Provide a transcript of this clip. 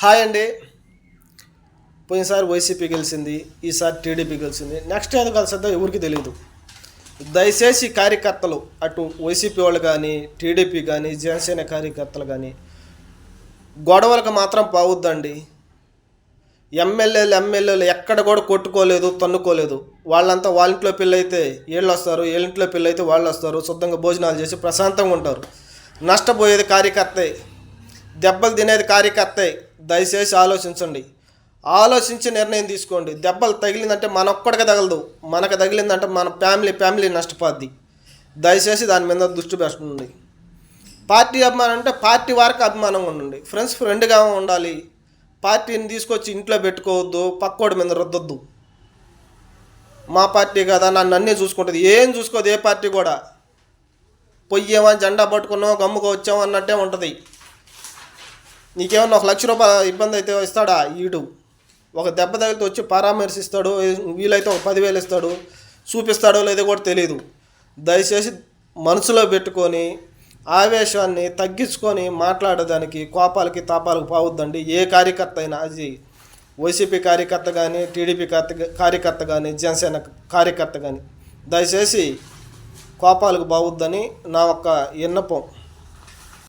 Hi అండి. పోయినసారి YCP గెలిచింది, ఈసారి టీడీపీ గెలిచింది. నెక్స్ట్ ఏదో కలిసిద్దో ఎవరికి తెలియదు. దయచేసి కార్యకర్తలు అటు వైసీపీ వాళ్ళు కానీ, టీడీపీ కానీ, జనసేన కార్యకర్తలు కానీ గొడవలకు మాత్రం పోవద్దండి. ఎమ్మెల్యేలు ఎక్కడ కూడా కొట్టుకోలేదు, తన్నుకోలేదు. వాళ్ళంతా వాళ్ళ ఇంట్లో పెళ్ళి అయితే వీళ్ళు వస్తారు, వీళ్ళింట్లో పెళ్ళి అయితే వాళ్ళు వస్తారు. శుద్ధంగా భోజనాలు చేసి ప్రశాంతంగా ఉంటారు. నష్టపోయేది కార్యకర్తే, దెబ్బలు తినేది కార్యకర్తే. దయచేసి ఆలోచించండి, ఆలోచించి నిర్ణయం తీసుకోండి. దెబ్బలు తగిలిందంటే మనొక్కడికి తగలదు, మనకు తగిలిందంటే మన ఫ్యామిలీ నష్టపోద్ది. దయచేసి దాని మీద దృష్టి పెట్టండి. పార్టీ అభిమానం అంటే పార్టీ వారికి అభిమానంగా ఉండండి. ఫ్రెండ్గా ఉండాలి. పార్టీని తీసుకొచ్చి ఇంట్లో పెట్టుకోవద్దు, పక్కోడి మీద రుద్దొద్దు. మా పార్టీ కదా, నన్ను అన్నీ చూసుకుంటుంది. ఏం చూసుకోదు ఏ పార్టీ కూడా. పొయ్యేమో జెండా పట్టుకున్నాం, గమ్ముకు వచ్చాము అన్నట్టే ఉంటుంది. నీకేమన్నా ₹1,00,000 ఇబ్బంది అయితే ఇస్తాడా? ఈడు ఒక దెబ్బ తగిలితే వచ్చి పరామర్శిస్తాడు, వీలైతే ఒక 10,000 ఇస్తాడు, చూపిస్తాడో లేదో కూడా తెలియదు. దయచేసి మనసులో పెట్టుకొని ఆవేశాన్ని తగ్గించుకొని మాట్లాడేదానికి కోపాలకి తాపాలకు పోవద్దండి. ఏ కార్యకర్త అయినా, అది వైసీపీ కార్యకర్త కానీ, టీడీపీ కార్యకర్త కానీ, జనసేన కార్యకర్త కానీ, దయచేసి కోపాలకు పోవద్దని నా ఒక్క విన్నపం.